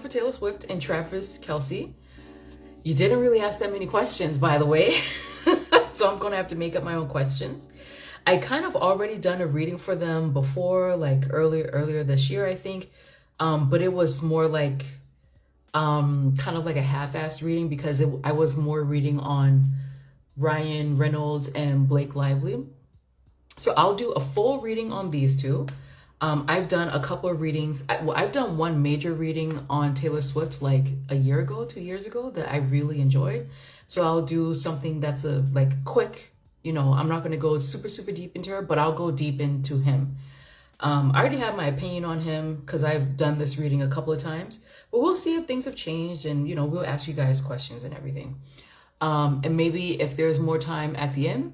for Taylor Swift and Travis Kelce. You didn't really ask that many questions, by the way. So I'm gonna have to make up my own questions. I kind of already done a reading for them before, like earlier this year, I think. But it was more like kind of like a half-assed reading because I was more reading on Ryan Reynolds and Blake Lively. So I'll do a full reading on these two. I've done a couple of readings. I've done one major reading on Taylor Swift like a year ago, 2 years ago, that I really enjoyed. So I'll do something that's a like quick, I'm not going to go super deep into her, but I'll go deep into him. I already have my opinion on him because I've done this reading a couple of times, but we'll see if things have changed, and we'll ask you guys questions and everything. And maybe if there's more time at the end,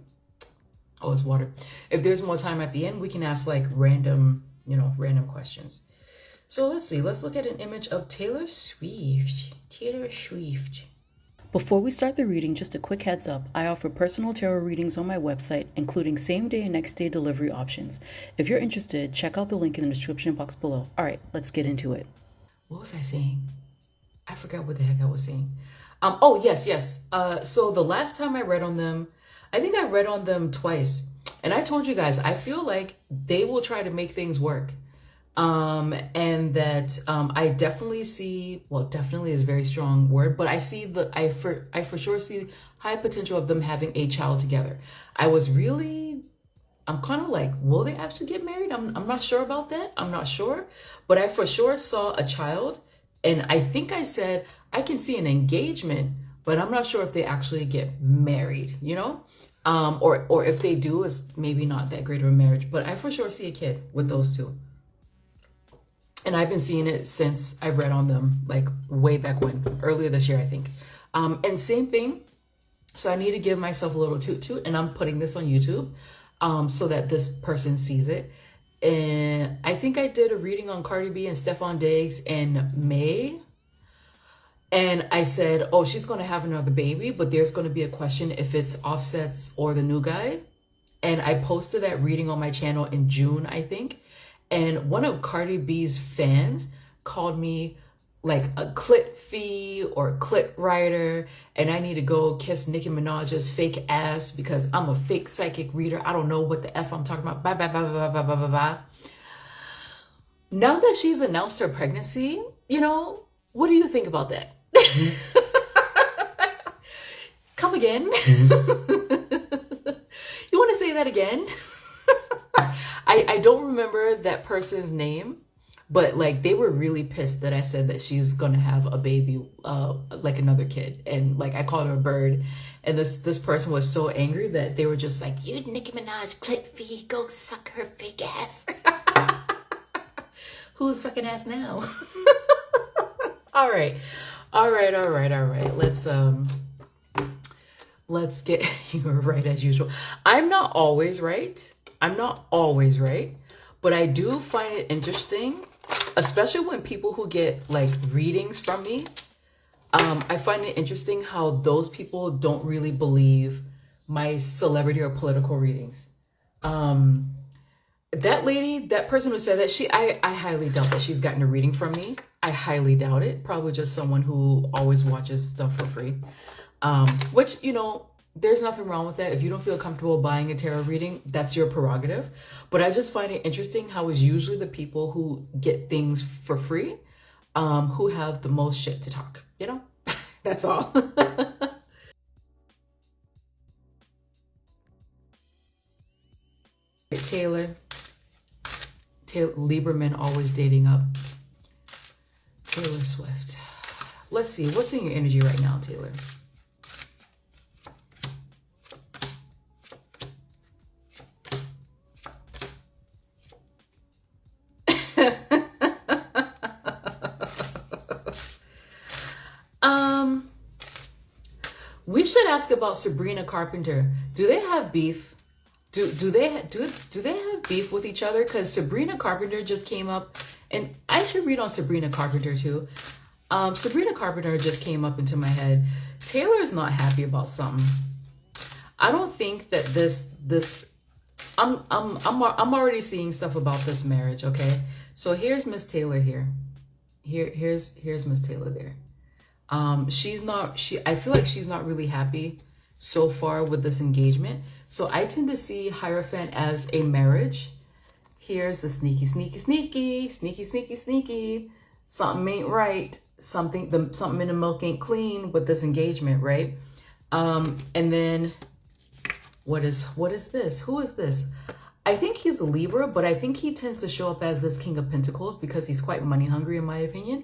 oh, it's water. If there's more time at the end, we can ask like random questions. So let's see. Let's look at an image of Taylor Swift. Taylor Swift. Before we start the reading, just a quick heads up. I offer personal tarot readings on my website, including same-day and next-day delivery options. If you're interested, check out the link in the description box below. All right, let's get into it. What was I saying? I forgot what the heck I was saying. Oh, yes. So the last time I read on them, I think I read on them twice. And I told you guys, I feel like they will try to make things work. And that I definitely see, well, definitely is a very strong word, but I for sure see high potential of them having a child together. I'm kind of like, will they actually get married? I'm not sure about that. I'm not sure, but I for sure saw a child, and I think I said I can see an engagement, but I'm not sure if they actually get married, or if they do, it's maybe not that great of a marriage, but I for sure see a kid with those two. And I've been seeing it since I read on them, like way back when, earlier this year, I think. And same thing. So I need to give myself a little toot, and I'm putting this on YouTube so that this person sees it. And I think I did a reading on Cardi B and Stephon Diggs in May. And I said, oh, she's going to have another baby, but there's going to be a question if it's Offset's or the new guy. And I posted that reading on my channel in June, I think. And one of Cardi B's fans called me like a clit fee or clit writer, and I need to go kiss Nicki Minaj's fake ass because I'm a fake psychic reader. I don't know what the F I'm talking about. Bye, bye, bye, bye, bye, bye, bye, bye. Now that she's announced her pregnancy, what do you think about that? Come again? You want to say that again? I don't remember that person's name, but like they were really pissed that I said that she's gonna have a baby, like another kid, and like I called her a bird, and this person was so angry that they were just like, "You Nicki Minaj clit fee, go suck her fake ass." Who's sucking ass now? All right. Let's get you right as usual. I'm not always right, but I do find it interesting, especially when people who get like readings from me, I find it interesting how those people don't really believe my celebrity or political readings. That person who said that, I highly doubt that she's gotten a reading from me. I highly doubt it. Probably just someone who always watches stuff for free. Which, there's nothing wrong with that. If you don't feel comfortable buying a tarot reading, that's your prerogative. But I just find it interesting how it's usually the people who get things for free, who have the most shit to talk, That's all. Taylor Lieberman always dating up. Taylor Swift. Let's see. What's in your energy right now, Taylor? We should ask about Sabrina Carpenter. Do they have beef? Do they have beef with each other? Because Sabrina Carpenter just came up, and I should read on Sabrina Carpenter too. Sabrina Carpenter just came up into my head. Taylor is not happy about something. I don't think that I'm already seeing stuff about this marriage. Okay, so here's Miss Taylor here. Here's Miss Taylor there. I feel like she's not really happy so far with this engagement. So I tend to see Hierophant as a marriage. Here's the sneaky, sneaky, sneaky, sneaky, sneaky, sneaky. Something ain't right. Something in the milk ain't clean with this engagement, right? And then what is this? Who is this? I think he's a Libra, but I think he tends to show up as this King of Pentacles because he's quite money hungry, in my opinion.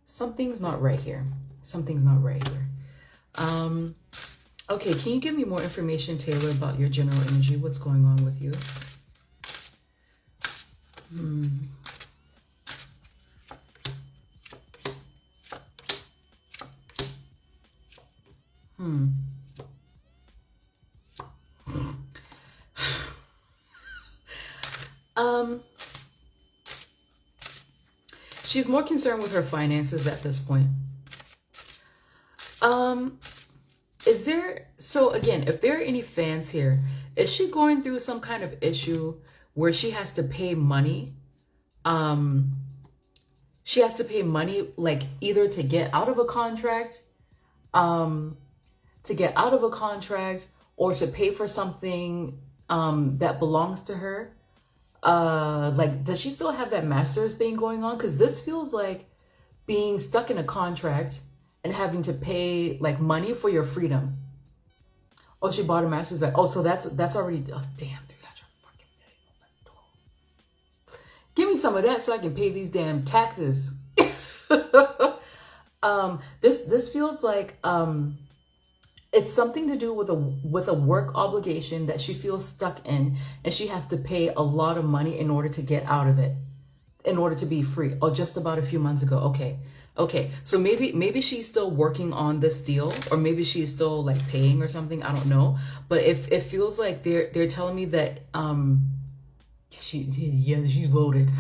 Something's not right here. Something's not right here. Okay, can you give me more information, Taylor, about your general energy? What's going on with you? She's more concerned with her finances at this point. So again, if there are any fans here, is she going through some kind of issue where she has to pay money? She has to pay money, like either to get out of a contract, or to pay for something that belongs to her. Like, does she still have that master's thing going on? Because this feels like being stuck in a contract and having to pay like money for your freedom. Oh, she bought a master's bag. Oh, so that's already, oh damn, 300 fucking million. Give me some of that so I can pay these damn taxes. This feels like it's something to do with a work obligation that she feels stuck in, and she has to pay a lot of money in order to get out of it, in order to be free. Oh, just about a few months ago. Okay. So maybe she's still working on this deal, or maybe she's still like paying or something. I don't know. But if it feels like they're telling me that she's loaded.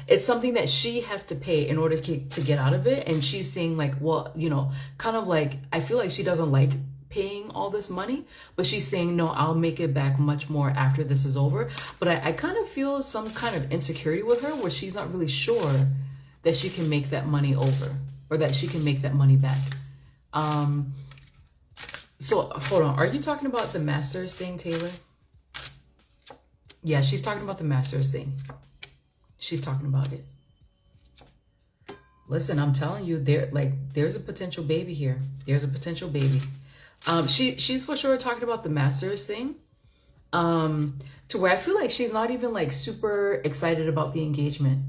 It's something that she has to pay in order to get out of it. And she's saying like, well, you know, kind of like, I feel like she doesn't like paying all this money, but she's saying, no, I'll make it back much more after this is over. But I kind of feel some kind of insecurity with her where she's not really sure that she can make that money over, or that she can make that money back. So hold on. Are you talking about the master's thing, Taylor? Yeah, she's talking about the master's thing. She's talking about it. Listen, I'm telling you, there's a potential baby here. There's a potential baby. She's for sure talking about the master's thing. To where I feel like she's not even like super excited about the engagement.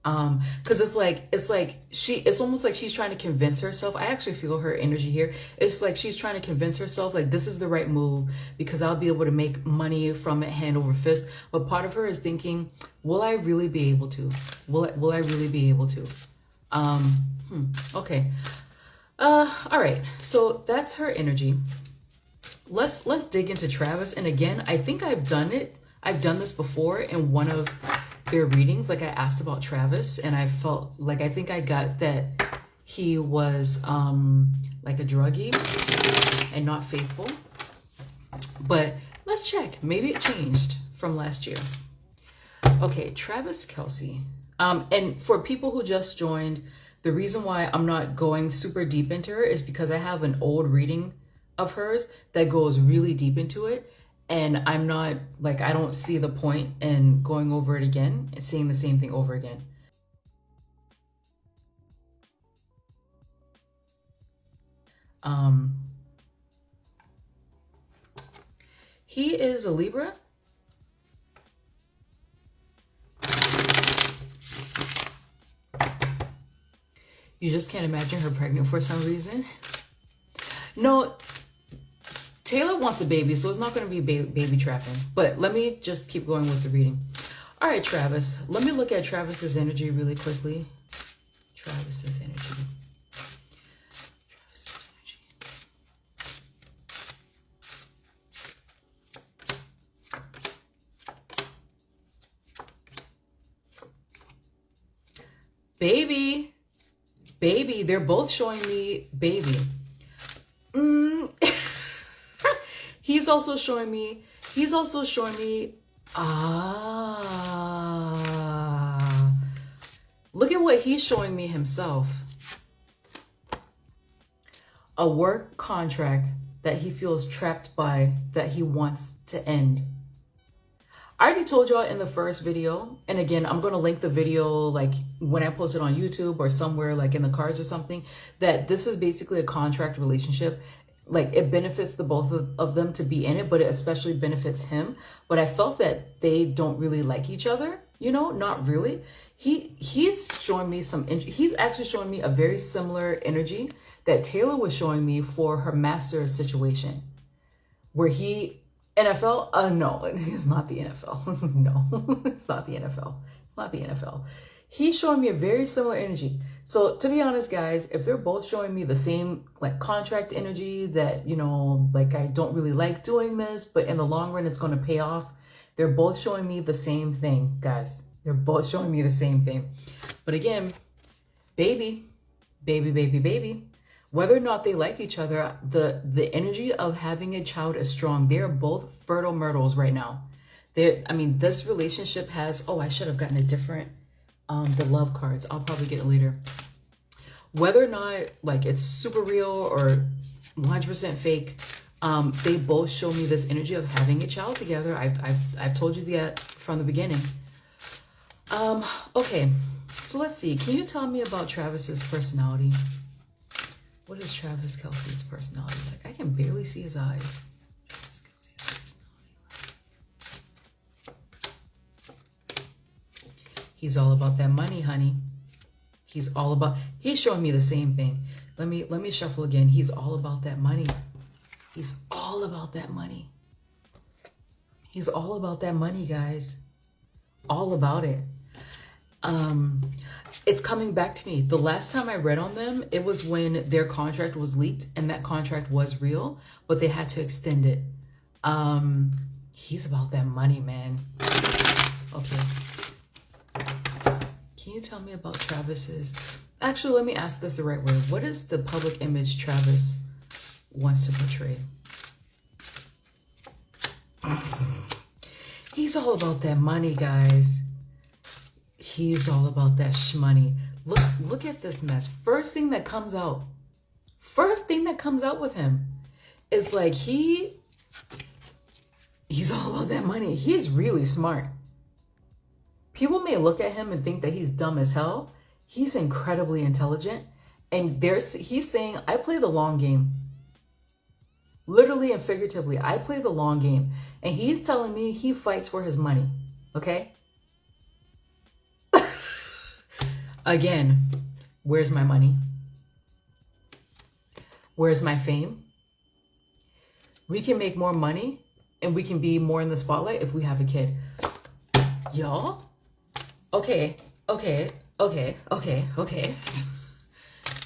Cause it's almost like she's trying to convince herself. I actually feel her energy here. It's like she's trying to convince herself like this is the right move because I'll be able to make money from it hand over fist. But part of her is thinking, will I really be able to? Will I really be able to? Okay. All right. So that's her energy. Let's dig into Travis. And again, I think I've done it. I've done this before in one of their readings. Like I asked about Travis, and I felt like I think I got that he was like a druggie and not faithful. But let's check. Maybe it changed from last year. Okay, Travis Kelce. And for people who just joined, the reason why I'm not going super deep into her is because I have an old reading of hers that goes really deep into it. And I'm not, like, I don't see the point in going over it again and seeing the same thing over again. He is a Libra. You just can't imagine her pregnant for some reason. No, Taylor wants a baby, so it's not going to be baby trapping. But let me just keep going with the reading. All right, Travis. Let me look at Travis's energy really quickly. Travis's energy. Baby. Baby. They're both showing me baby. He's also showing me, Look at what he's showing me himself. A work contract that he feels trapped by, that he wants to end. I already told y'all in the first video, and again, I'm going to link the video like when I post it on YouTube or somewhere like in the cards or something, that this is basically a contract relationship. Like it benefits the both of them to be in it, but it especially benefits him. But I felt that they don't really like each other, you know, not really. He's showing me he's actually showing me a very similar energy that Taylor was showing me for her master's situation, where NFL? No, it's not the NFL. No, it's not the NFL. It's not the NFL. He's showing me a very similar energy. So to be honest, guys, if they're both showing me the same like contract energy that, you know, like I don't really like doing this, but in the long run, it's going to pay off. They're both showing me the same thing, guys. They're both showing me the same thing. But again, baby. Whether or not they like each other, the energy of having a child is strong. They're both fertile myrtles right now. This relationship has, I should have gotten a different, the love cards. I'll probably get it later. Whether or not like it's super real or 100% fake, they both show me this energy of having a child together. I've told you that from the beginning. Okay, so let's see. Can you tell me about Travis's personality? What is Travis Kelce's personality like? I can barely see his eyes. Travis Kelce's personality. He's all about that money, honey. He's showing me the same thing. Let me shuffle again. He's all about that money. He's all about that money. He's all about that money, guys. All about it. It's coming back to me. The last time I read on them, it was when their contract was leaked, and that contract was real, but they had to extend it. He's about that money, man. Okay. Can you tell me about Travis's... Actually, let me ask this the right way. What is the public image Travis wants to portray? He's all about that money, guys. He's all about that shmoney. Look at this mess. First thing that comes out with him is like he's all about that money. He's really smart. People may look at him and think that he's dumb as hell. He's incredibly intelligent. And he's saying, I play the long game. Literally and figuratively, I play the long game. And he's telling me he fights for his money. Okay? Again, where's my money? Where's my fame? We can make more money and we can be more in the spotlight if we have a kid. Y'all? Okay.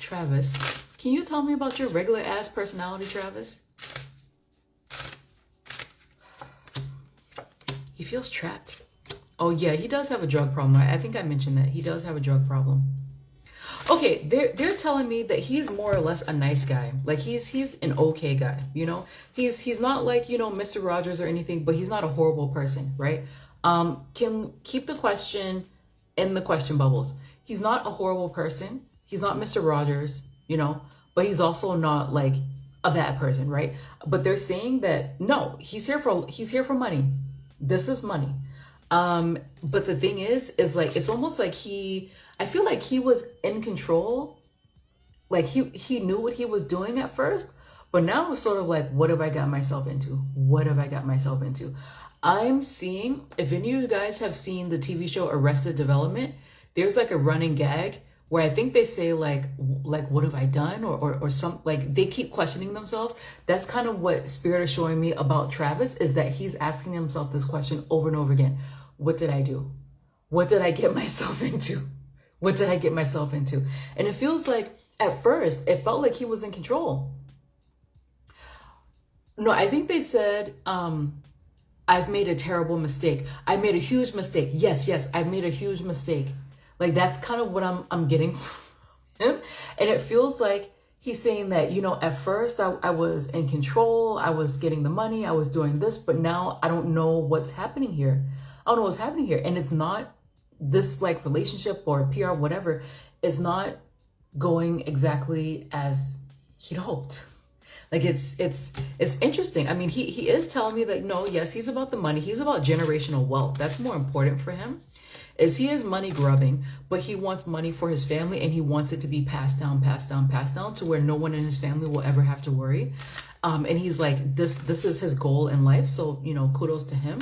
Travis, can you tell me about your regular ass personality, Travis? He feels trapped. Oh yeah, he does have a drug problem. I think I mentioned that. He does have a drug problem. Okay, they're telling me that he's more or less a nice guy. Like he's an okay guy, you know? He's not like, you know, Mr. Rogers or anything, but he's not a horrible person, right? Can keep the question in the question bubbles. He's not a horrible person. He's not Mr. Rogers, you know, but he's also not like a bad person, right? But they're saying that no, he's here for money. This is money. But the thing is like, it's almost like I feel like he was in control. Like he knew what he was doing at first, but now it's sort of like, what have I got myself into? What have I got myself into? I'm seeing, if any of you guys have seen the TV show Arrested Development, there's like a running gag where I think they say like what have I done? Or some, like they keep questioning themselves. That's kind of what Spirit is showing me about Travis, is that he's asking himself this question over and over again. What did I do? What did I get myself into? What did I get myself into? And it feels like at first, it felt like he was in control. No, I think they said, I've made a terrible mistake. I made a huge mistake. Yes, I've made a huge mistake. Like that's kind of what I'm getting from him. And it feels like he's saying that, you know, at first I was in control. I was getting the money. I was doing this, but now I don't know what's happening here. I don't know what's happening here. And it's not this like relationship or PR, whatever, is not going exactly as he'd hoped. Like it's interesting. I mean, he is telling me that no, yes, he's about the money. He's about generational wealth. That's more important for him. Is he is money grubbing, but he wants money for his family, and he wants it to be passed down, passed down, passed down to where no one in his family will ever have to worry. And he's like, this is his goal in life. So, you know, kudos to him.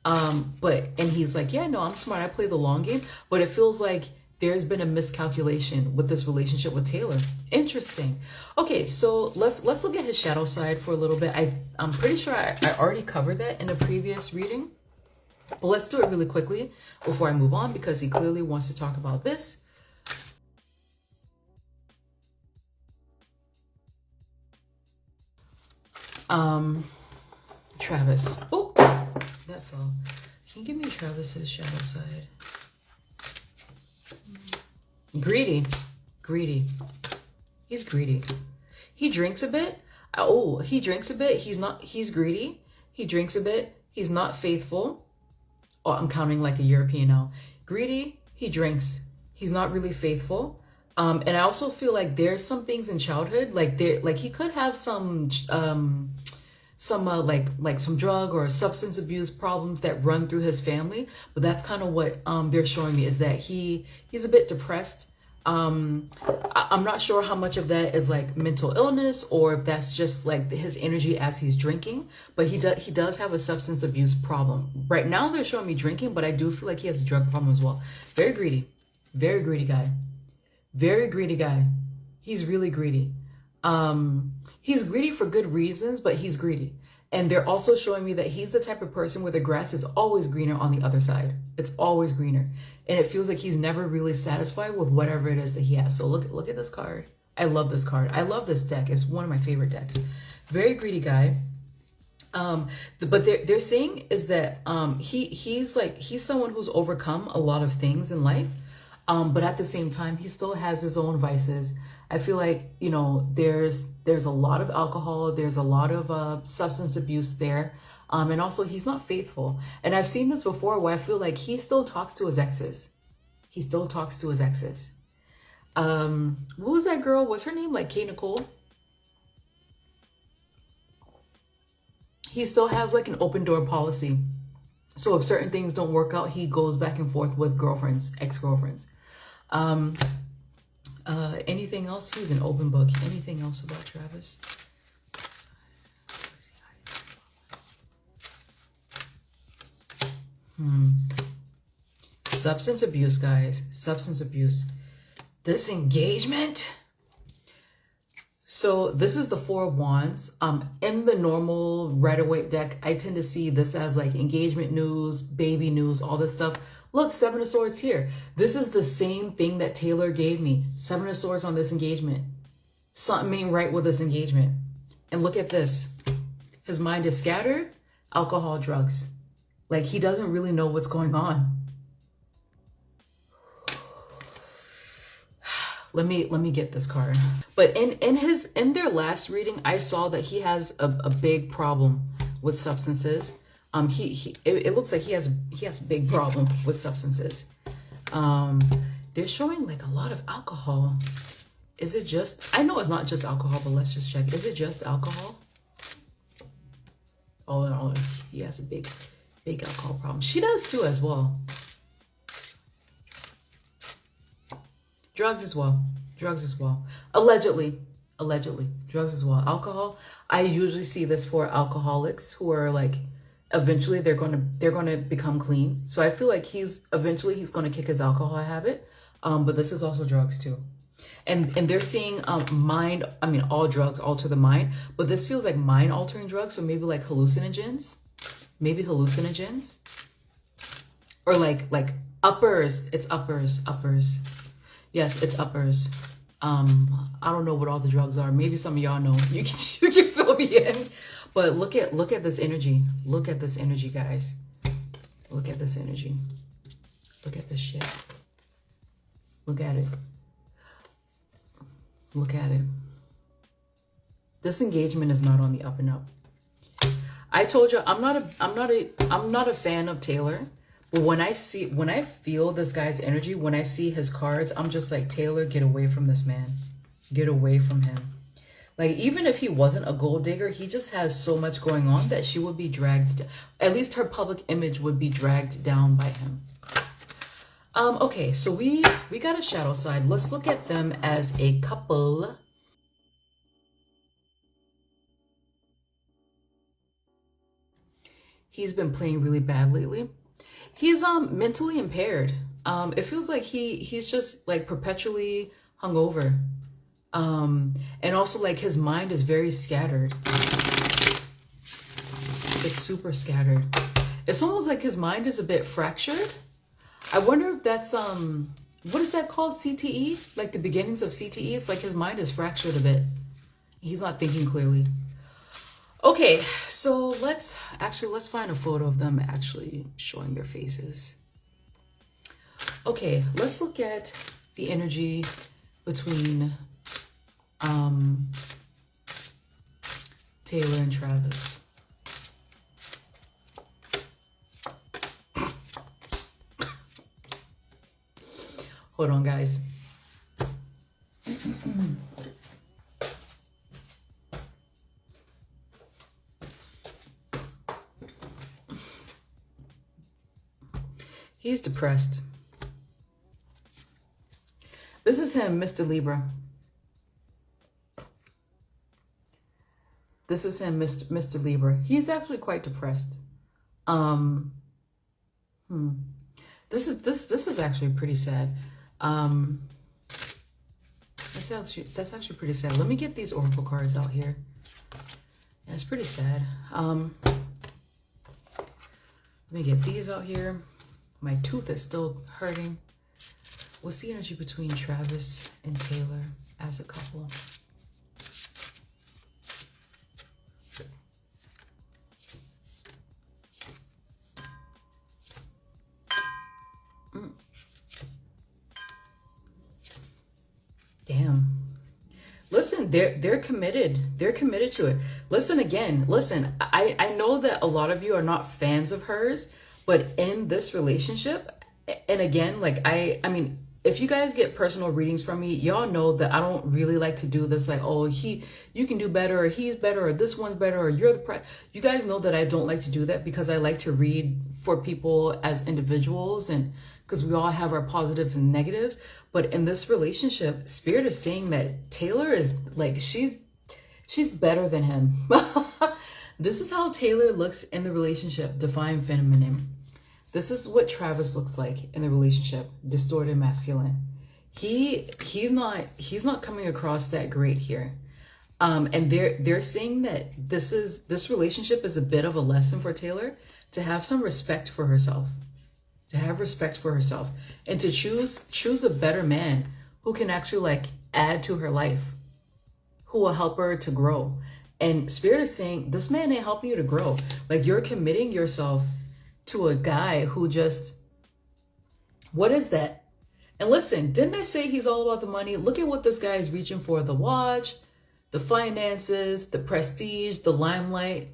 And he's like, yeah, no, I'm smart. I play the long game, but it feels like there's been a miscalculation with this relationship with Taylor. Interesting. Okay, so let's look at his shadow side for a little bit. I'm pretty sure I already covered that in a previous reading. But let's do it really quickly before I move on, because he clearly wants to talk about this. Travis. Oh, that fell. Can you give me Travis's shadow side? Greedy. Greedy. He's greedy. He drinks a bit. Oh, he drinks a bit. He's greedy. He drinks a bit. He's not faithful. Oh, I'm counting like a European now. Greedy, he drinks. He's not really faithful. And I also feel like there's some things in childhood, like he could have some drug or substance abuse problems that run through his family. But that's kind of what they're showing me, is that he's a bit depressed. I'm not sure how much of that is like mental illness, or if that's just like his energy as he's drinking, but he does have a substance abuse problem. Right now they're showing me drinking, but I do feel like he has a drug problem as well. Very greedy guy. Very greedy guy. He's really greedy. He's greedy for good reasons, but he's greedy. And they're also showing me that he's the type of person where the grass is always greener on the other side. It's always greener. And it feels like he's never really satisfied with whatever it is that he has. So look at this card. I love this card. I love this deck. It's one of my favorite decks. Very greedy guy. But they're saying is that he's someone who's overcome a lot of things in life. But at the same time, he still has his own vices. I feel like, you know, there's a lot of alcohol, there's a lot of substance abuse there. And also he's not faithful. And I've seen this before where I feel like he still talks to his exes. He still talks to his exes. What was that girl? What's her name? Like Kayla Nicole? He still has like an open door policy. So if certain things don't work out, he goes back and forth with girlfriends, ex-girlfriends. Anything else? He's an open book. Anything else about Travis? Substance abuse, guys. Substance abuse. This engagement. So this is the Four of Wands. In the normal Rider-Waite deck, I tend to see this as like engagement news, baby news, all this stuff. Look, Seven of Swords here. This is the same thing that Taylor gave me. Seven of Swords on this engagement. Something ain't right with this engagement. And look at this. His mind is scattered. Alcohol, drugs. Like he doesn't really know what's going on. Let me get this card. But in their last reading, I saw that he has a big problem with substances. It looks like he has a big problem with substances. They're showing like a lot of alcohol. Is it just, I know it's not just alcohol, but let's just check. Is it just alcohol? Oh, he has a big alcohol problem. She does too as well. Drugs as well. Drugs as well. Allegedly. Drugs as well. Alcohol. I usually see this for alcoholics who are like, eventually they're gonna become clean. So I feel like he's gonna kick his alcohol habit. But this is also drugs too. And they're seeing all drugs alter the mind, but this feels like mind altering drugs. So maybe like hallucinogens. Or like uppers. It's uppers. Yes, it's uppers. I don't know what all the drugs are. Maybe some of y'all know. You can fill me in. But look at this energy. Look at this energy, guys. Look at this energy. Look at this shit. Look at it. Look at it. This engagement is not on the up and up. I told you I'm not a fan of Taylor, when I feel this guy's energy, when I see his cards, I'm just like, Taylor, get away from this man. Get away from him. Like, even if he wasn't a gold digger, he just has so much going on that she would be dragged, at least her public image would be dragged down by him. Okay, so we got a shadow side. Let's look at them as a couple. He's been playing really bad lately. He's mentally impaired. It feels like he's just like perpetually hungover. And also like his mind is very scattered. It's super scattered. It's almost like his mind is a bit fractured. I wonder if that's what is that called? CTE? Like the beginnings of CTE? It's like his mind is fractured a bit. He's not thinking clearly. Okay, so let's find a photo of them actually showing their faces. Okay, let's look at the energy between Taylor and Travis. Hold on, guys. He's depressed. This is him, Mr. Libra. This is him, Mr. Libra. He's actually quite depressed. This is actually pretty sad. That's actually pretty sad. Let me get these oracle cards out here. Yeah, it's pretty sad. Let me get these out here. My tooth is still hurting. What's the energy between Travis and Taylor as a couple? Damn. Listen, they're committed. They're committed to it. Listen again. Listen, I know that a lot of you are not fans of hers, but in this relationship, and again, like I mean, if you guys get personal readings from me, y'all know that I don't really like to do this like, oh, you can do better, or he's better, or this one's better, or you're the you guys know that I don't like to do that because I like to read for people as individuals, and because we all have our positives and negatives. But in this relationship, Spirit is saying that Taylor is like, she's better than him. This is how Taylor looks in the relationship, divine feminine. This is what Travis looks like in the relationship, distorted masculine. He's not coming across that great here. And they're saying that this relationship is a bit of a lesson for Taylor to have some respect for herself. To have respect for herself and to choose a better man who can actually like add to her life, who will help her to grow. And Spirit is saying this man ain't helping you to grow. Like, you're committing yourself to a guy who just, what is that? And listen, didn't I say he's all about the money? Look at what this guy is reaching for: the watch, the finances, the prestige, the limelight.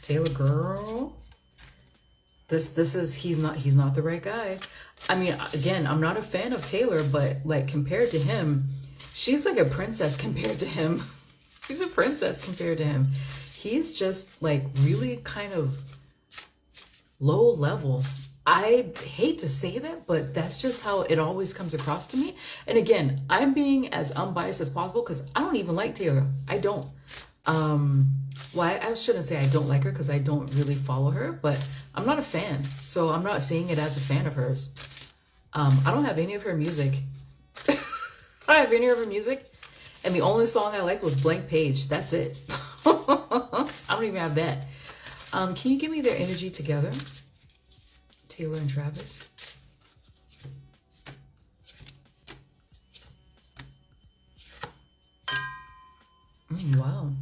Taylor girl. He's not the right guy. I mean, again, I'm not a fan of Taylor, but like compared to him, she's like a princess compared to him. She's a princess compared to him. He's just like really kind of low level. I hate to say that, but that's just how it always comes across to me. And again, I'm being as unbiased as possible because I don't even like Taylor. I don't. Well, I shouldn't say I don't like her because I don't really follow her, but I'm not a fan. So I'm not saying it as a fan of hers. I don't have any of her music. I don't have any of her music. And the only song I like was Blank Page. That's it. I don't even have that. Can you give me their energy together? Taylor and Travis. Wow.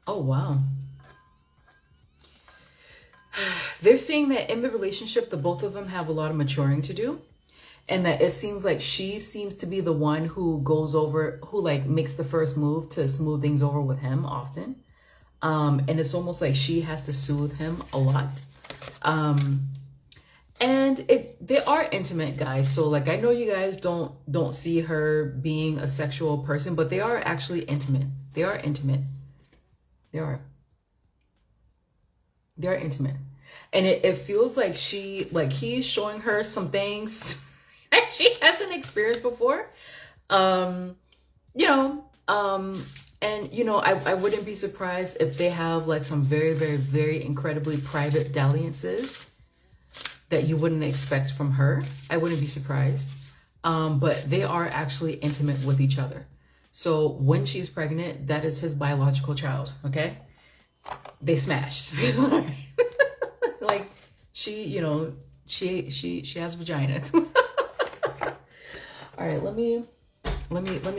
Oh, wow. They're saying that in the relationship, the both of them have a lot of maturing to do. And that it seems like she seems to be the one who goes over, who like makes the first move to smooth things over with him often. And it's almost like she has to soothe him a lot. And they are intimate, guys. So like, I know you guys don't see her being a sexual person, but they are actually intimate. They are intimate. They are intimate. And it feels like he's showing her some things that she hasn't experienced before. And I wouldn't be surprised if they have like some very, very, very incredibly private dalliances that you wouldn't expect from her. I wouldn't be surprised. But they are actually intimate with each other. So when she's pregnant, that is his biological child, okay? They smashed. Like she has vagina. All right, let me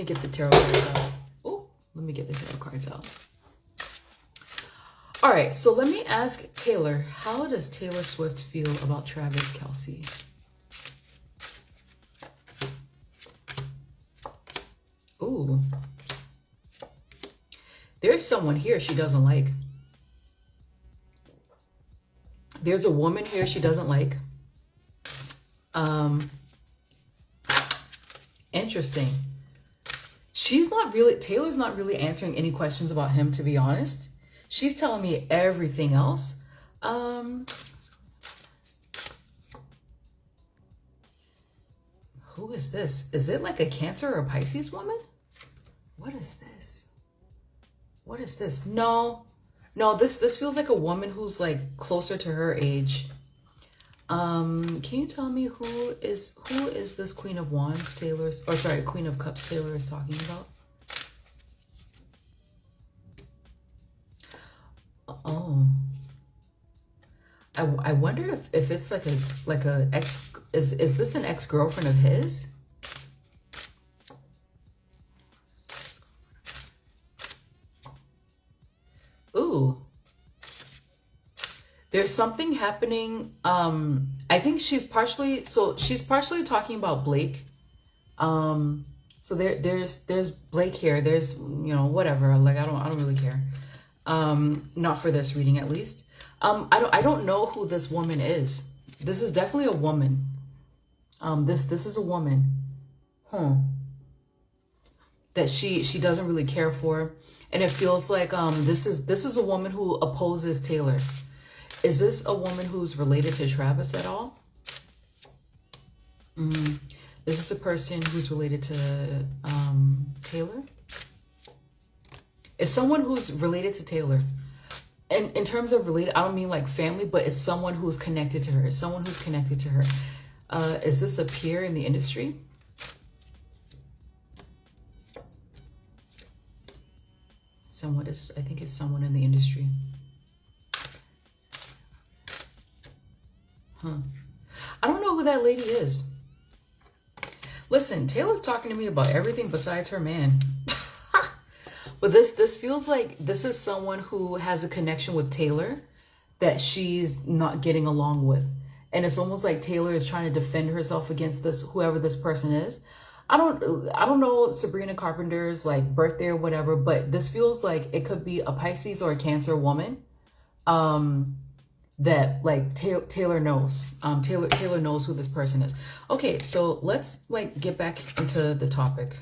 get the tarot cards out. Oh, let me get the tarot cards out. All right, so let me ask Taylor, how does Taylor Swift feel about Travis Kelce? Ooh. There's someone here she doesn't like. There's a woman here she doesn't like. Interesting. Taylor's not really answering any questions about him, to be honest. She's telling me everything else. Who is this? Is it like a Cancer or a Pisces woman? What is this? What is this? No, this feels like a woman who's like closer to her age. Can you tell me who is this Queen of Wands Queen of Cups Taylor is talking about? Oh, I wonder if it's like a ex. Is this an ex-girlfriend of his? Ooh. There's something happening. I think she's partially talking about Blake. So there's Blake here. There's, whatever. Like, I don't really care. Not for this reading, at least. I don't know who this woman is. This is definitely a woman. This is a woman. That she doesn't really care for. And it feels like this is a woman who opposes Taylor. Is this a woman who's related to Travis at all? Is this a person who's related to Taylor? It's someone who's related to Taylor. And in terms of related, I don't mean like family, but it's someone who's connected to her. It's someone who's connected to her. Is this a peer in the industry? I think it's someone in the industry. I don't know who that lady is. Listen, Taylor's talking to me about everything besides her man. But this feels like this is someone who has a connection with Taylor that she's not getting along with. And it's almost like Taylor is trying to defend herself against whoever this person is. I don't know Sabrina Carpenter's like birthday or whatever, but this feels like it could be a Pisces or a Cancer woman. That like Taylor knows. Taylor knows who this person is. Okay, so let's like get back into the topic.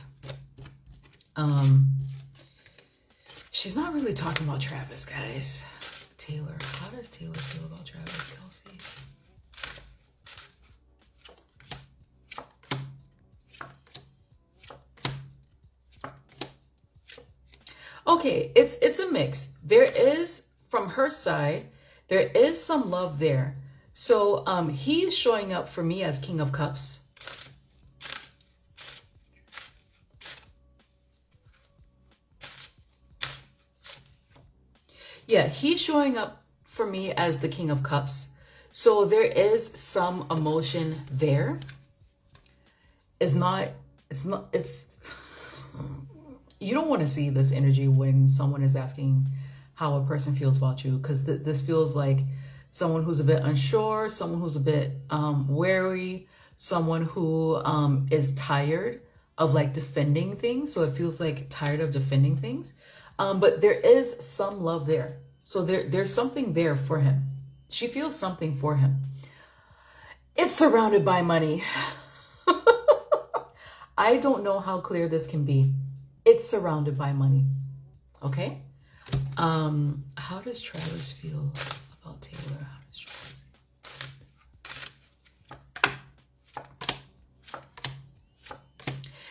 She's not really talking about Travis, guys. Taylor, how does Taylor feel about Travis Kelce? Okay, it's a mix. There is, from her side, there is some love there. So he's showing up for me as King of Cups. Yeah, he's showing up for me as the King of Cups. So there is some emotion there. It's you don't want to see this energy when someone is asking how a person feels about you, because this feels like someone who's a bit unsure, someone who's a bit wary, someone who is tired of like defending things. So it feels like tired of defending things. But there is some love there. So there's something there for him. She feels something for him. It's surrounded by money. I don't know how clear this can be. It's surrounded by money. Okay? How does Travis feel about Taylor? How does Travis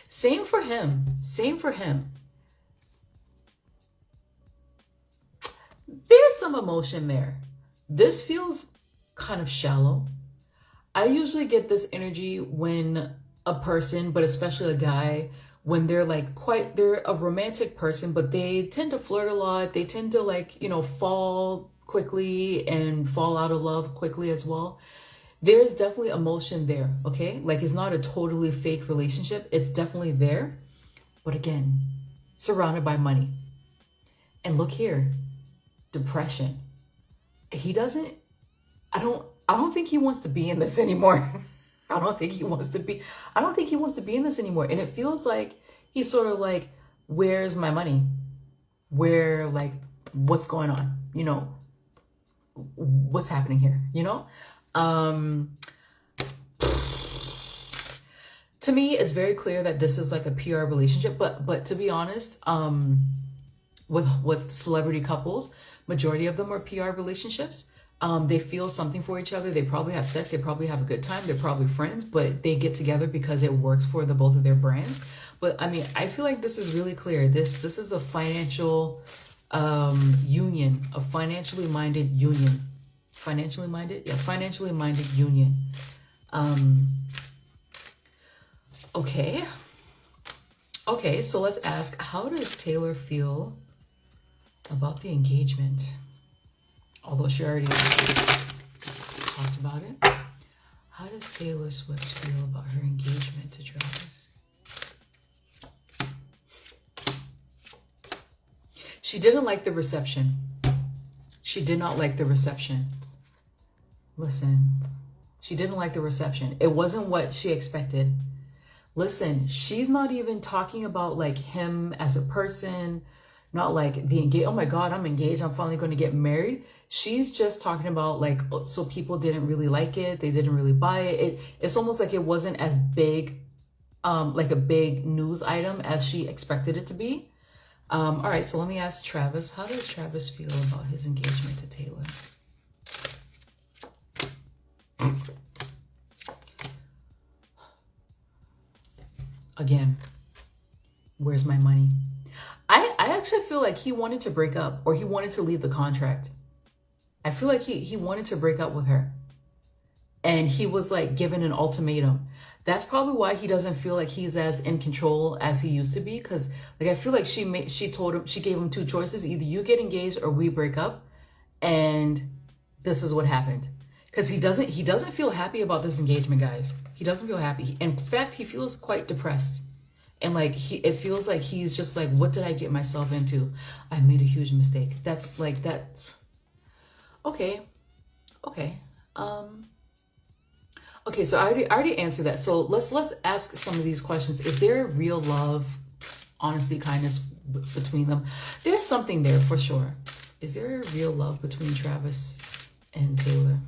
Same for him. Same for him. There's some emotion there. This feels kind of shallow. I usually get this energy when a person, but especially a guy, when they're like they're a romantic person, but they tend to flirt a lot. They tend to like, fall quickly and fall out of love quickly as well. There's definitely emotion there, okay? Like it's not a totally fake relationship. It's definitely there. But again, surrounded by money. And look here, depression. I don't think he wants to be in this anymore. I don't think he wants to be in this anymore. And it feels like he's sort of like, where's my money? What's going on? What's happening here? To me, it's very clear that this is like a PR relationship, but to be honest, with celebrity couples, majority of them are PR relationships. They feel something for each other. They probably have sex. They probably have a good time. They're probably friends, but they get together because it works for the both of their brands. But I mean, I feel like this is really clear. This is a financial union, a financially minded union. Financially minded? Yeah, financially minded union. Okay. Okay, so let's ask, how does Taylor feel about the engagement? Although she already talked about it. How does Taylor Swift feel about her engagement to Travis? She didn't like the reception. She did not like the reception. Listen, she didn't like the reception. It wasn't what she expected. Listen, she's not even talking about like him as a person, not like the engage. Oh my God, I'm engaged. I'm finally going to get married. She's just talking about like, so people didn't really like it. They didn't really buy it. It's almost like it wasn't as big, like a big news item as she expected it to be. All right, so let me ask Travis. How does Travis feel about his engagement to Taylor? Again, where's my money? I actually feel like he wanted to break up, or he wanted to leave the contract. I feel like he wanted to break up with her. And he was like given an ultimatum. That's probably why he doesn't feel like he's as in control as he used to be. Because like I feel like she gave him two choices. Either you get engaged or we break up. And this is what happened. Because he doesn't feel happy about this engagement, guys. He doesn't feel happy. In fact, he feels quite depressed. And like it feels like he's just like, what did I get myself into? I made a huge mistake. That's like that. Okay. Okay, so I already answered that. So let's ask some of these questions. Is there real love, honesty, kindness between them? There's something there for sure. Is there real love between Travis and Taylor?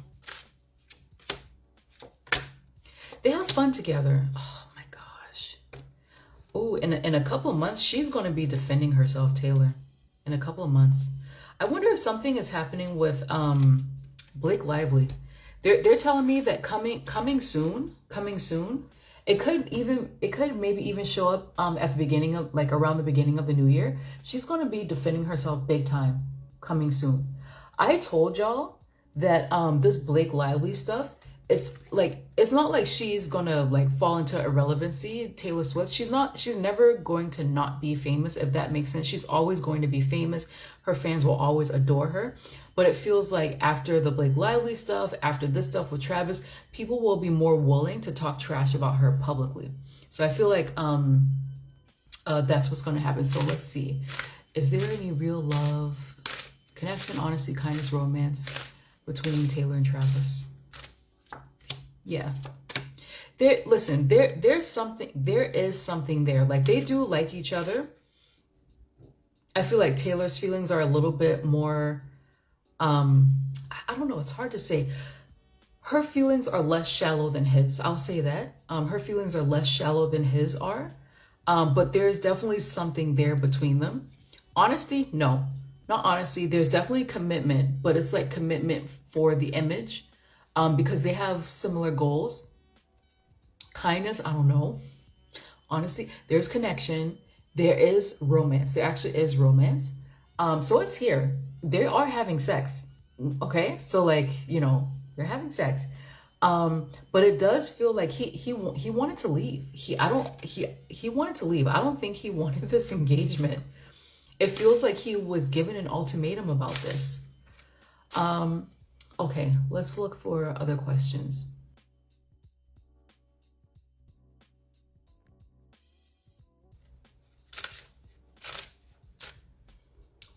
They have fun together. Oh my gosh. Oh, in a couple of months, she's going to be defending herself, Taylor. In a couple of months. I wonder if something is happening with Blake Lively. They're telling me that coming soon. It could maybe even show up at the beginning of around the beginning of the new year. She's going to be defending herself big time coming soon. I told y'all that this Blake Lively stuff, it's not like she's gonna like fall into irrelevancy. Taylor Swift, she's never going to not be famous, if that makes sense. She's always going to be famous. Her fans will always adore her. But it feels like after the Blake Lively stuff, after this stuff with Travis, people will be more willing to talk trash about her publicly. So I feel like that's what's going to happen. So let's see. Is there any real love, connection, honesty, kindness, romance between Taylor and Travis? Yeah. There is something there. Like they do like each other. I feel like Taylor's feelings are a little bit more, I don't know, it's hard to say. Her feelings are less shallow than his. I'll say that. Her feelings are less shallow than his are. But there's definitely something there between them. Honesty? No. Not honesty. There's definitely commitment, but it's like commitment for the image. Because they have similar goals. Kindness, I don't know. Honestly, there's connection. There is romance. There actually is romance. So it's here. They are having sex. Okay? So like, you know, they're having sex. But it does feel like he wanted to leave. He wanted to leave. I don't think he wanted this engagement. It feels like he was given an ultimatum about this. Okay, let's look for other questions.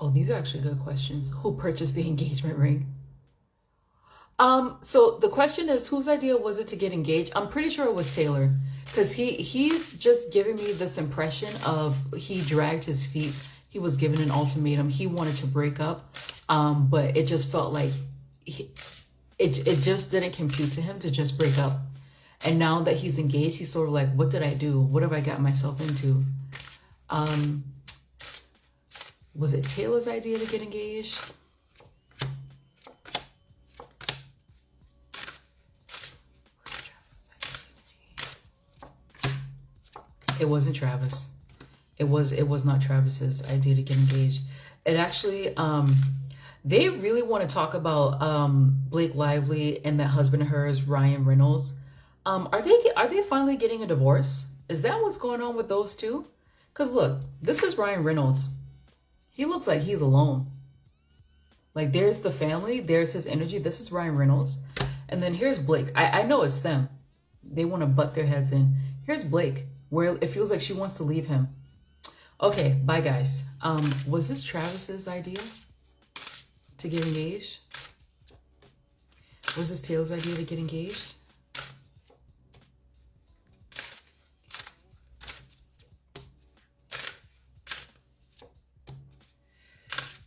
Oh, these are actually good questions. Who purchased the engagement ring? So the question is, whose idea was it to get engaged? I'm pretty sure it was Taylor, because he's just giving me this impression of he dragged his feet. He was given an ultimatum. He wanted to break up, but it just felt like it just didn't compute to him to just break up. And now that he's engaged, he's sort of like, what did I do? What have I got myself into? Was it Taylor's idea to get engaged? It wasn't Travis. It was not Travis's idea to get engaged. It actually, they really want to talk about Blake Lively and that husband of hers, Ryan Reynolds. Are they finally getting a divorce? Is that what's going on with those two? Because look, this is Ryan Reynolds. He looks like he's alone. Like there's the family, there's his energy. This is Ryan Reynolds. And then here's Blake. I know it's them. They want to butt their heads in. Here's Blake, where it feels like she wants to leave him. Okay, bye guys. Was this Travis's idea to get engaged? Was this Taylor's idea to get engaged?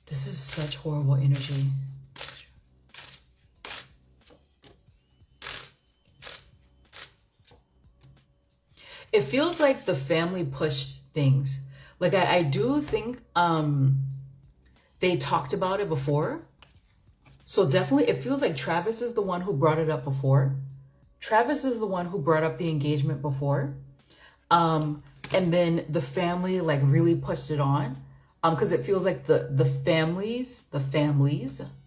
This is such horrible energy. It feels like the family pushed things. Like I do think they talked about it before. So definitely it feels like Travis is the one who brought it up before. Travis is the one who brought up the engagement before. And then the family like really pushed it on. Because it feels like the families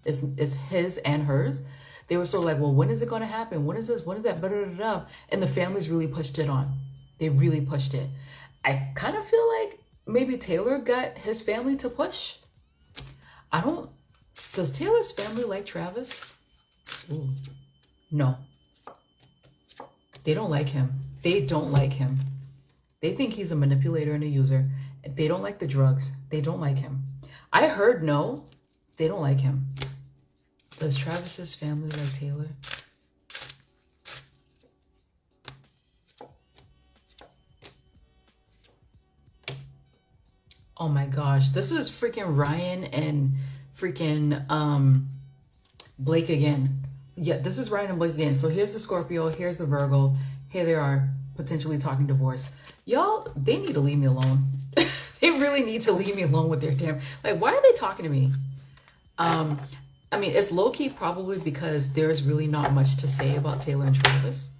is his and hers. They were sort of like, well, when is it going to happen? When is this? When is that? Blah, blah, blah, blah. And the families really pushed it on. They really pushed it. I kind of feel like maybe Taylor got his family to push. Does Taylor's family like Travis? Ooh, no. They don't like him. They don't like him. They think he's a manipulator and a user. They don't like the drugs. They don't like him. I heard no. They don't like him. Does Travis's family like Taylor? Oh my gosh. This is freaking Ryan and freaking Blake again. Yeah, this is Ryan and Blake again. So here's the Scorpio. Here's the Virgo. Here they are potentially talking divorce. Y'all, they need to leave me alone. They really need to leave me alone with their damn, like, why are they talking to me? I mean, it's low-key probably because there's really not much to say about Taylor and Travis.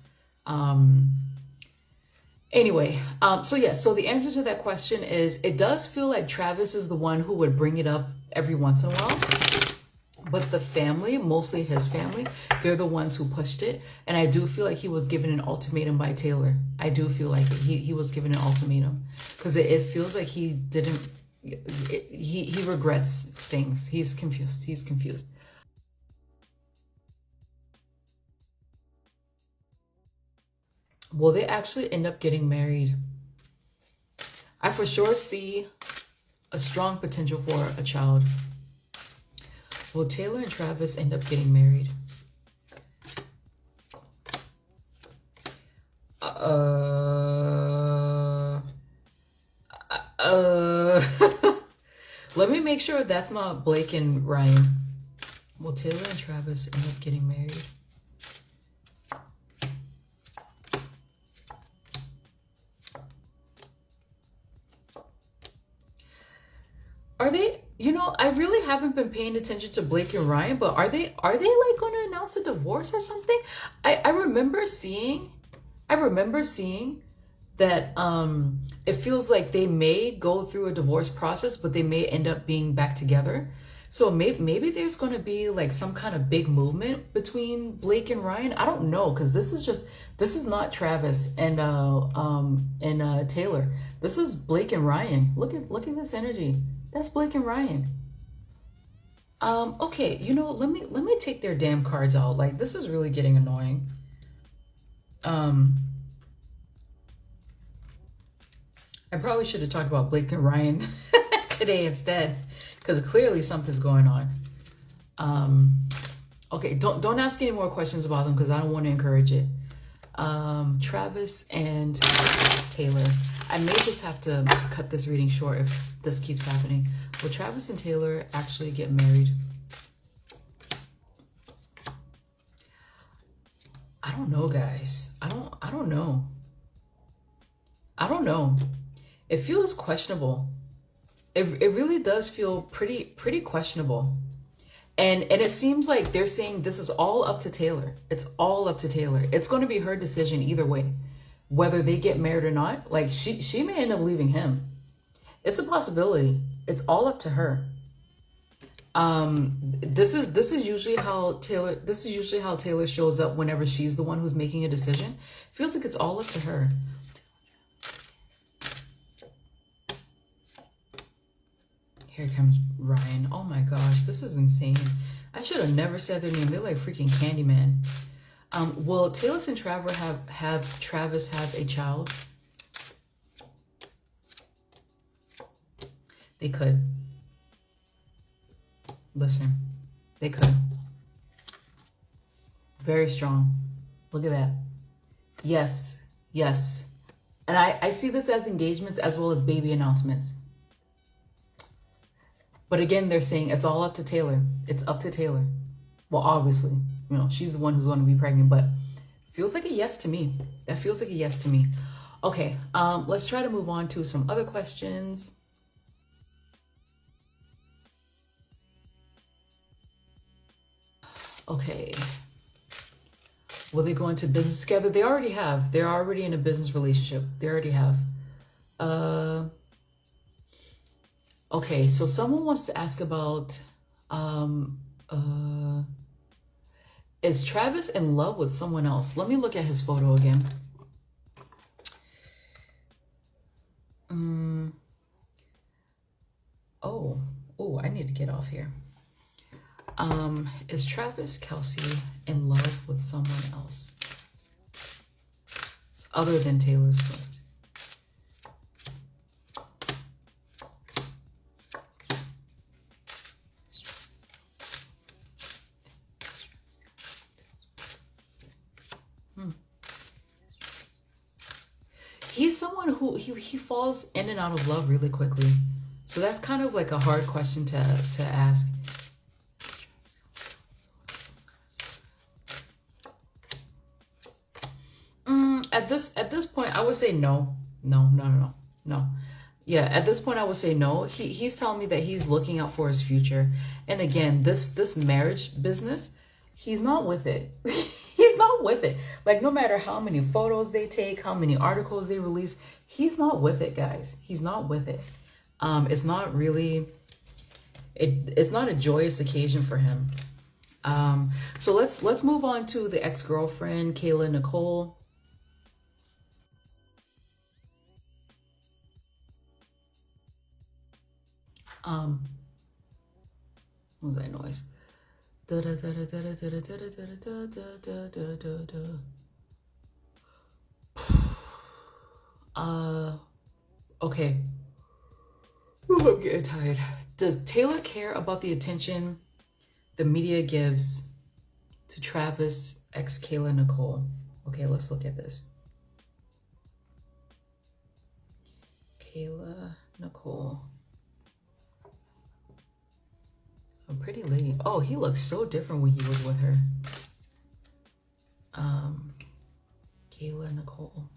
Anyway, so yeah, so the answer to that question is it does feel like Travis is the one who would bring it up every once in a while. But the family, mostly his family, they're the ones who pushed it. And I do feel like he was given an ultimatum by Taylor. I do feel like he was given an ultimatum. Because it feels like he didn't, he regrets things. He's confused. He's confused. Will they actually end up getting married? I for sure see a strong potential for a child. Will Taylor and Travis end up getting married? Let me make sure that's not Blake and Ryan. Will Taylor and Travis end up getting married? Are they, you know, I really haven't been paying attention to Blake and Ryan, but are they like going to announce a divorce or something? I remember seeing that it feels like they may go through a divorce process, but they may end up being back together. So maybe there's going to be like some kind of big movement between Blake and Ryan. I don't know, because this is not Travis and Taylor. This is Blake and Ryan. Look at this energy. That's Blake and Ryan. Okay, you know, let me take their damn cards out. Like, this is really getting annoying. I probably should have talked about Blake and Ryan today instead, because clearly something's going on. Okay, don't ask any more questions about them, because I don't want to encourage it. Travis and Taylor. I may just have to cut this reading short if this keeps happening. Will Travis and Taylor actually get married? I don't know, guys. I don't know. I don't know. It feels questionable. It really does feel pretty questionable. And it seems like they're saying this is all up to Taylor. It's all up to Taylor. It's going to be her decision either way, whether they get married or not. Like, she may end up leaving him. It's a possibility. It's all up to her. This is usually how Taylor shows up whenever she's the one who's making a decision. It feels like it's all up to her. Here comes Ryan. Oh my gosh, this is insane. I should have never said their name. They're like freaking Candyman. Will Taylor and Travis have a child? They could. Listen, they could. Very strong. Look at that. Yes, yes. And I see this as engagements as well as baby announcements. But again, they're saying it's all up to Taylor. It's up to Taylor. Well, obviously, you know, she's the one who's going to be pregnant, but feels like a yes to me. That feels like a yes to me. Okay, let's try to move on to some other questions. Okay. Will they go into business together? They already have. They're already in a business relationship. They already have. Okay, so someone wants to ask about, is Travis in love with someone else? Let me look at his photo again. Oh, I need to get off here. Is Travis Kelce in love with someone else other than Taylor Swift? He's someone who he falls in and out of love really quickly. So that's kind of like a hard question to ask. At this point, I would say no. No. Yeah, at this point, I would say no. He's telling me that he's looking out for his future. And again, this marriage business, he's not with it. He's not with it. Like, no matter how many photos they take, how many articles they release, he's not with it, guys. He's not with it. It's not really, it's not a joyous occasion for him. So let's move on to the ex-girlfriend, Kayla Nicole. What was that noise? Okay. Ooh, I'm getting tired. Does Taylor care about the attention the media gives to Travis ex Kayla Nicole? Okay, let's look at this. Kayla Nicole. pretty lady. Oh, he looks so different when he was with her. Kayla Nicole.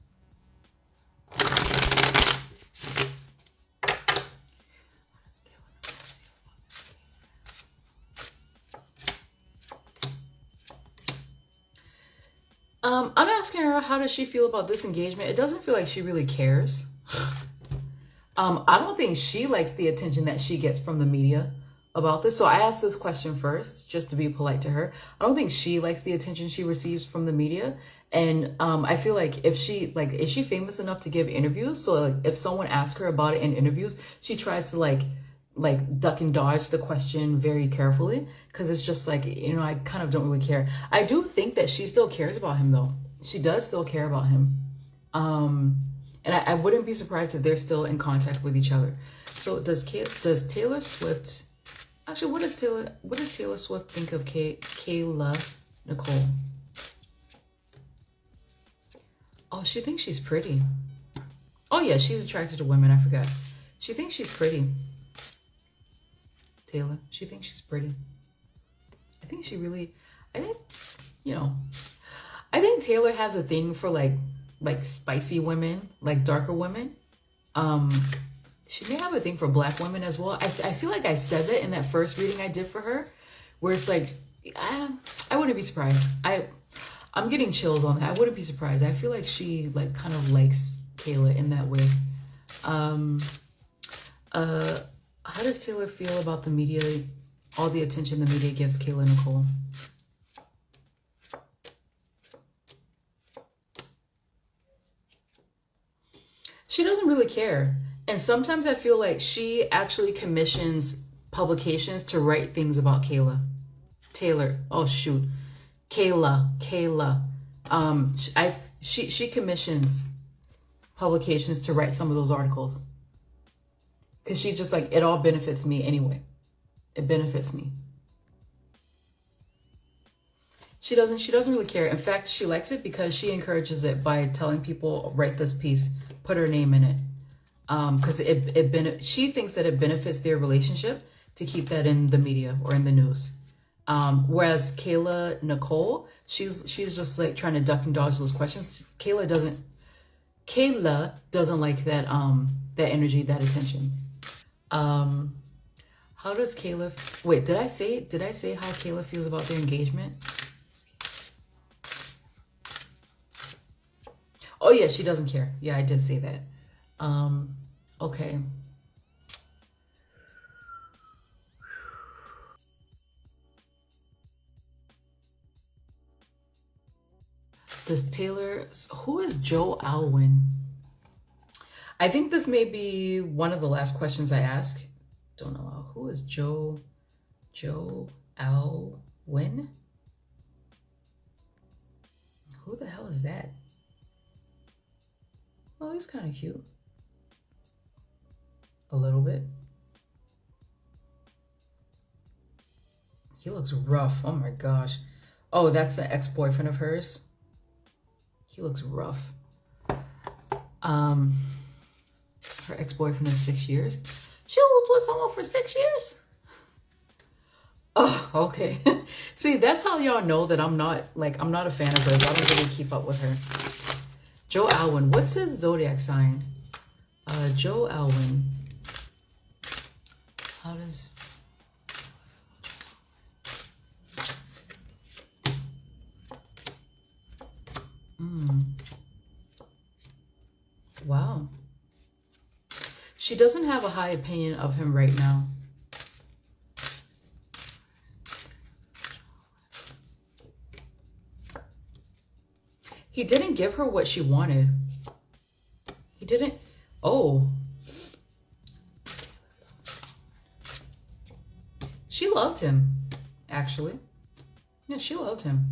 I'm asking her, how does she feel about this engagement? It doesn't feel like she really cares. I don't think she likes the attention that she gets from the media about this. So I asked this question first, just to be polite to her. I don't think she likes the attention she receives from the media. And I feel like is she famous enough to give interviews? So like, if someone asks her about it in interviews, she tries to like duck and dodge the question very carefully, because it's just like, I kind of don't really care. I do think that she still cares about him though. She does still care about him. And I wouldn't be surprised if they're still in contact with each other. So does Taylor Swift, actually, what does Taylor Swift think of Kayla Nicole? Oh, she thinks she's pretty. Oh yeah, she's attracted to women, I forgot. She thinks she's pretty. Taylor, she thinks she's pretty. I think Taylor has a thing for like spicy women, like darker women. She may have a thing for black women as well. I feel like I said that in that first reading I did for her, where it's like, I wouldn't be surprised. I'm getting chills on that. I wouldn't be surprised. I feel like she like kind of likes Kayla in that way. How does Taylor feel about the media, all the attention the media gives Kayla Nicole? She doesn't really care. And sometimes I feel like she actually commissions publications to write things about Kayla. Taylor, oh shoot. Kayla. She commissions publications to write some of those articles. Because she just like, it all benefits me anyway. It benefits me. She doesn't really care. In fact, she likes it because she encourages it by telling people, write this piece, put her name in it. Because she thinks that it benefits their relationship to keep that in the media or in the news. Whereas Kayla Nicole, she's just like trying to duck and dodge those questions. Kayla doesn't like that that energy, that attention. How does Kayla wait, did I say how Kayla feels about their engagement? Oh yeah, she doesn't care. Yeah, I did say that. Okay. Who is Joe Alwyn? I think this may be one of the last questions I ask. Don't know. Who is Joe Alwyn? Who the hell is that? Oh, he's kind of cute. A little bit. He looks rough. Oh my gosh. Oh, that's the ex-boyfriend of hers. He looks rough. Her ex-boyfriend of 6 years. She was with someone for 6 years? Oh, okay. See, that's how y'all know that I'm not a fan of hers. I don't really keep up with her. Joe Alwyn. What's his zodiac sign? Joe Alwyn. How does... Wow. She doesn't have a high opinion of him right now. He didn't give her what she wanted. He didn't. Oh. She loved him, actually. Yeah, she loved him.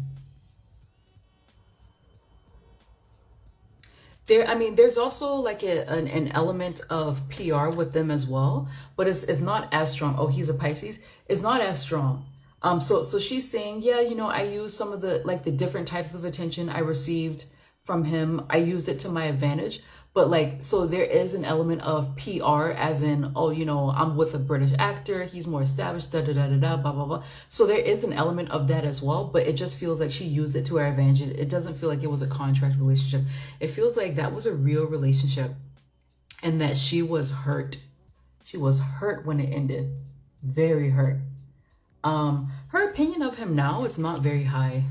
There's also like an element of PR with them as well, but it's not as strong. Oh, he's a Pisces. It's not as strong. So she's saying, yeah, I use some of the different types of attention I received from him. I used it to my advantage. But like, so there is an element of PR, as in, oh, you know, I'm with a British actor, he's more established, da da da da da, blah blah blah. So there is an element of that as well, but it just feels like she used it to her advantage. It doesn't feel like it was a contract relationship. It feels like that was a real relationship, and that she was hurt. She was hurt when it ended, very hurt. Her opinion of him now, it's not very high.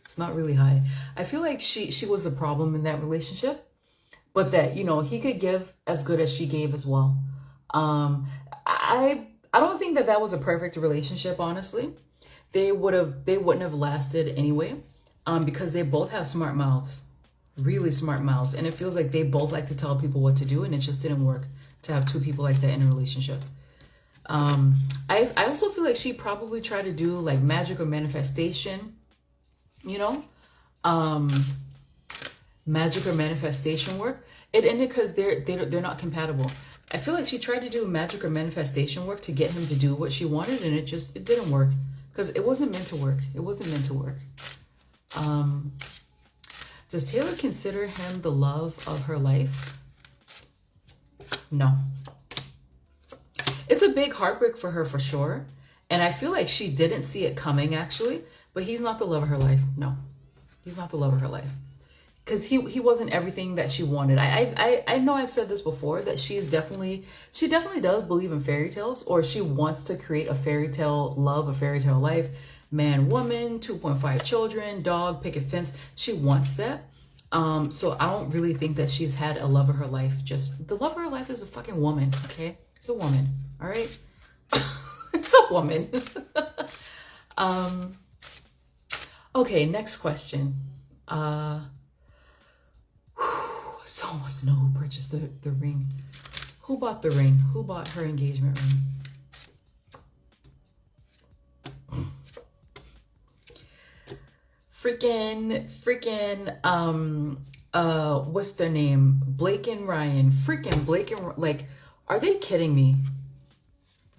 It's not really high. I feel like she was the problem in that relationship, but that, you know, he could give as good as she gave as well. I don't think that was a perfect relationship, honestly. They wouldn't have lasted anyway, because they both have smart mouths, really smart mouths, and it feels like they both like to tell people what to do, and it just didn't work to have two people like that in a relationship. I also feel like she probably tried to do like magic or manifestation, you know, magic or manifestation work. It ended because they're not compatible. I feel like she tried to do magic or manifestation work to get him to do what she wanted, and it didn't work because it wasn't meant to work. It wasn't meant to work. Does Taylor consider him the love of her life? No. It's a big heartbreak for her for sure. And I feel like she didn't see it coming actually, but he's not the love of her life. No, he's not the love of her life. Because he wasn't everything that she wanted. I know I've said this before, that she definitely does believe in fairy tales, or she wants to create a fairy tale love, a fairy tale life. Man, woman, 2.5 children, dog, picket fence. She wants that. So I don't really think that she's had a love of her life. Just the love of her life is a fucking woman, okay? It's a woman, all right? It's a woman. Okay, next question. So wants to know who purchased the ring. Who bought the ring? Who bought her engagement ring? Freaking, what's their name? Blake and Ryan. Freaking Blake and, like, are they kidding me?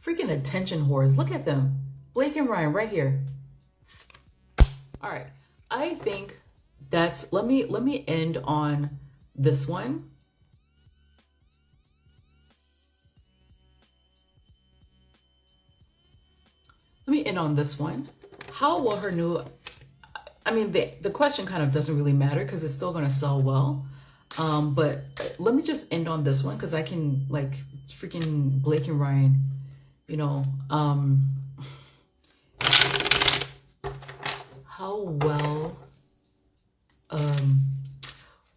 Freaking attention whores. Look at them. Blake and Ryan right here. All right. I think that's, let me end on this one. Let me end on this one. How will her new, I mean, the question kind of doesn't really matter because it's still going to sell well. But let me just end on this one because I can, like, freaking Blake and Ryan, you know, how well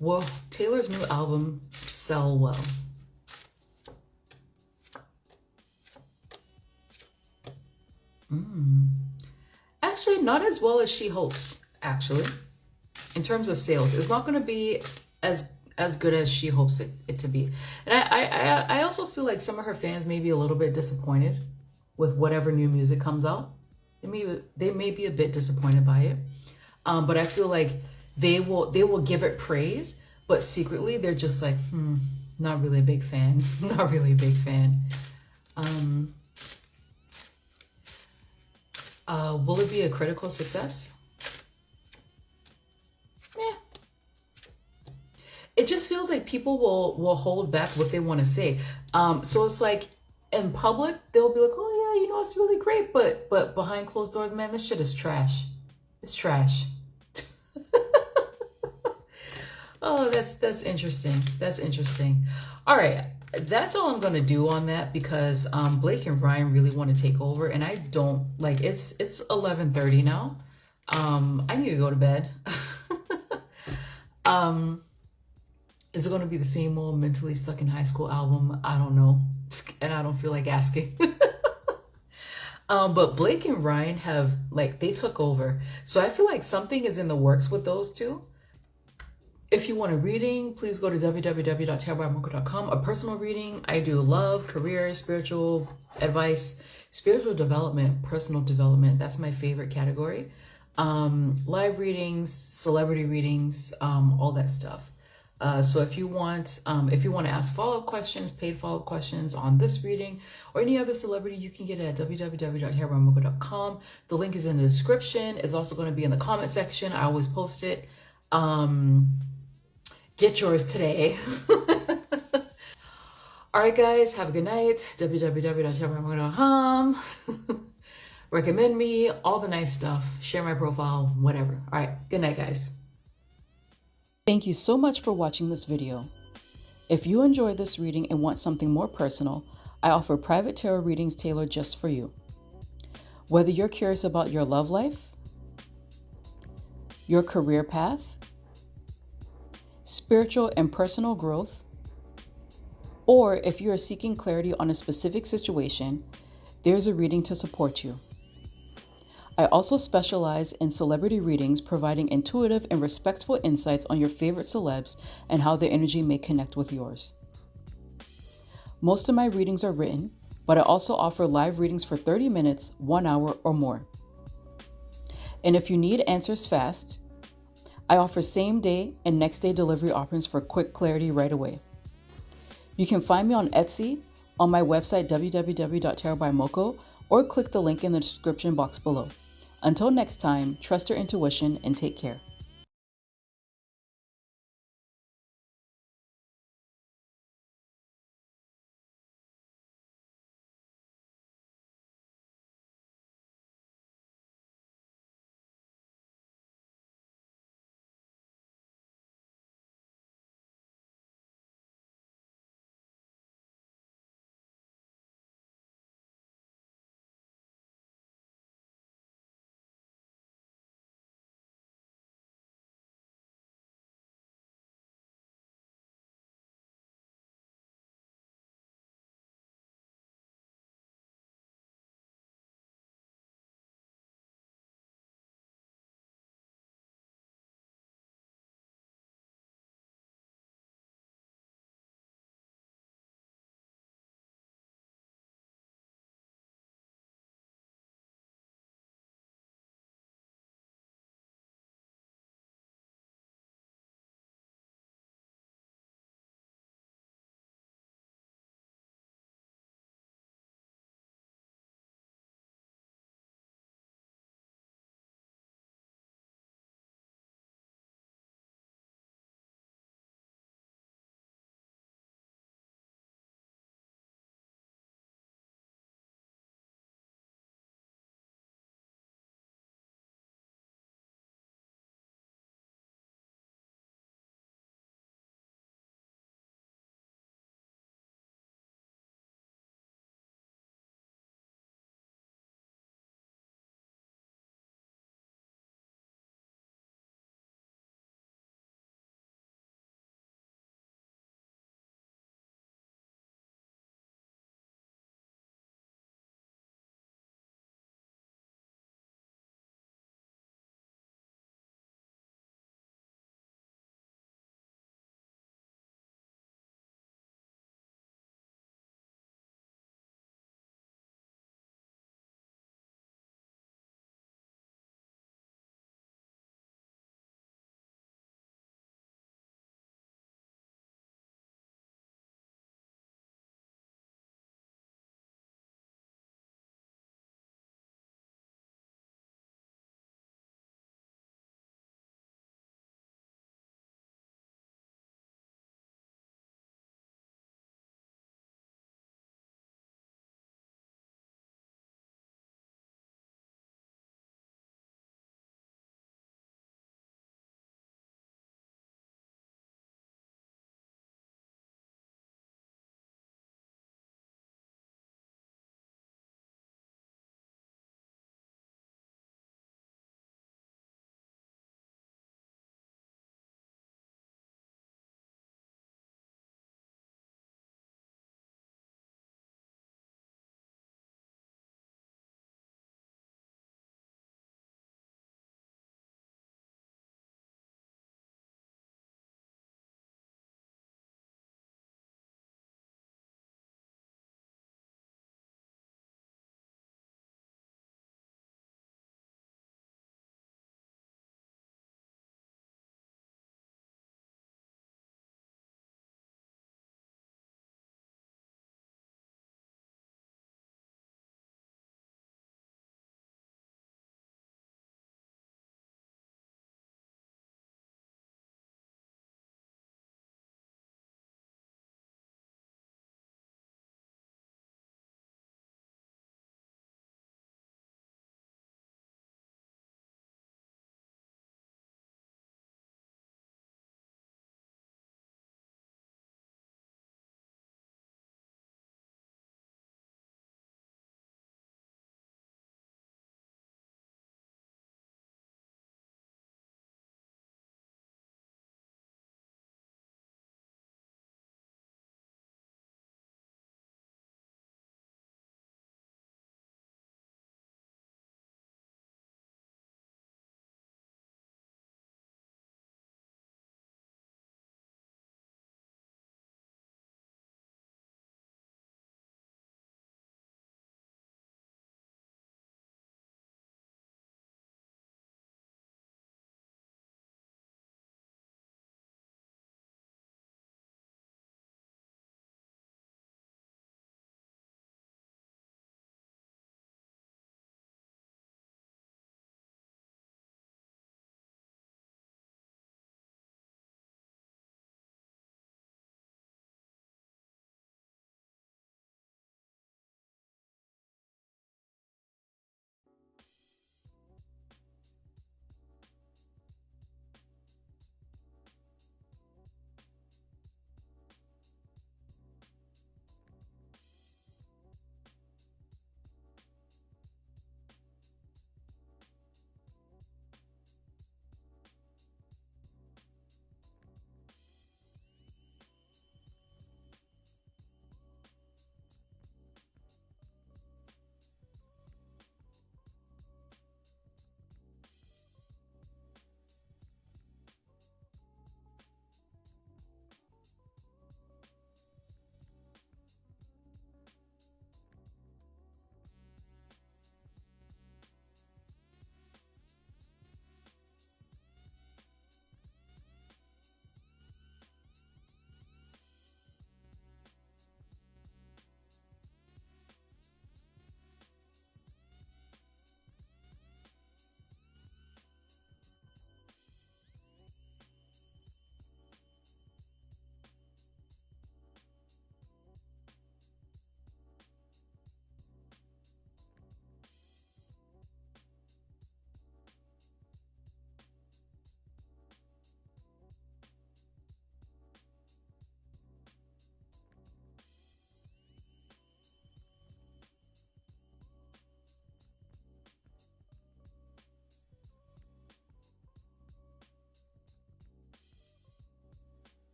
will Taylor's new album sell well? Actually, not as well as she hopes, actually. In terms of sales, it's not going to be as good as she hopes it to be. And I also feel like some of her fans may be a little bit disappointed with whatever new music comes out. They may be a bit disappointed by it. But I feel like they will give it praise, but secretly they're just like, not really a big fan. Not really a big fan. Will it be a critical success? It just feels like people will hold back what they want to say. So it's like in public, they'll be like, oh yeah, you know, it's really great. But behind closed doors, man, this shit is trash. It's trash. Oh, that's interesting. That's interesting. All right. That's all I'm going to do on that because Blake and Ryan really want to take over. And I don't, like, it's 11:30 now. I need to go to bed. Is it going to be the same old Mentally Stuck in High School album? I don't know. And I don't feel like asking. But Blake and Ryan have, like, they took over. So I feel like something is in the works with those two. If you want a reading, please go to www.tarotbymocha.com. A personal reading. I do love, career, spiritual advice, spiritual development, personal development. That's my favorite category. Live readings, celebrity readings, all that stuff. So if you want to ask follow-up questions, paid follow-up questions on this reading or any other celebrity, you can get it at www.tarotbymocha.com. The link is in the description. It's also going to be in the comment section. I always post it. Get yours today. All right, guys, have a good night. www.chatterbymoco.com. Recommend me, all the nice stuff. Share my profile, whatever. All right, good night, guys. Thank you so much for watching this video. If you enjoyed this reading and want something more personal, I offer private tarot readings tailored just for you. Whether you're curious about your love life, your career path, spiritual and personal growth, or if you are seeking clarity on a specific situation, there's a reading to support you. I also specialize in celebrity readings, providing intuitive and respectful insights on your favorite celebs and how their energy may connect with yours. Most of my readings are written, but I also offer live readings for 30 minutes, 1 hour, or more. And if you need answers fast, I offer same-day and next-day delivery options for quick clarity right away. You can find me on Etsy, on my website www.tarotbymoco, or click the link in the description box below. Until next time, trust your intuition and take care.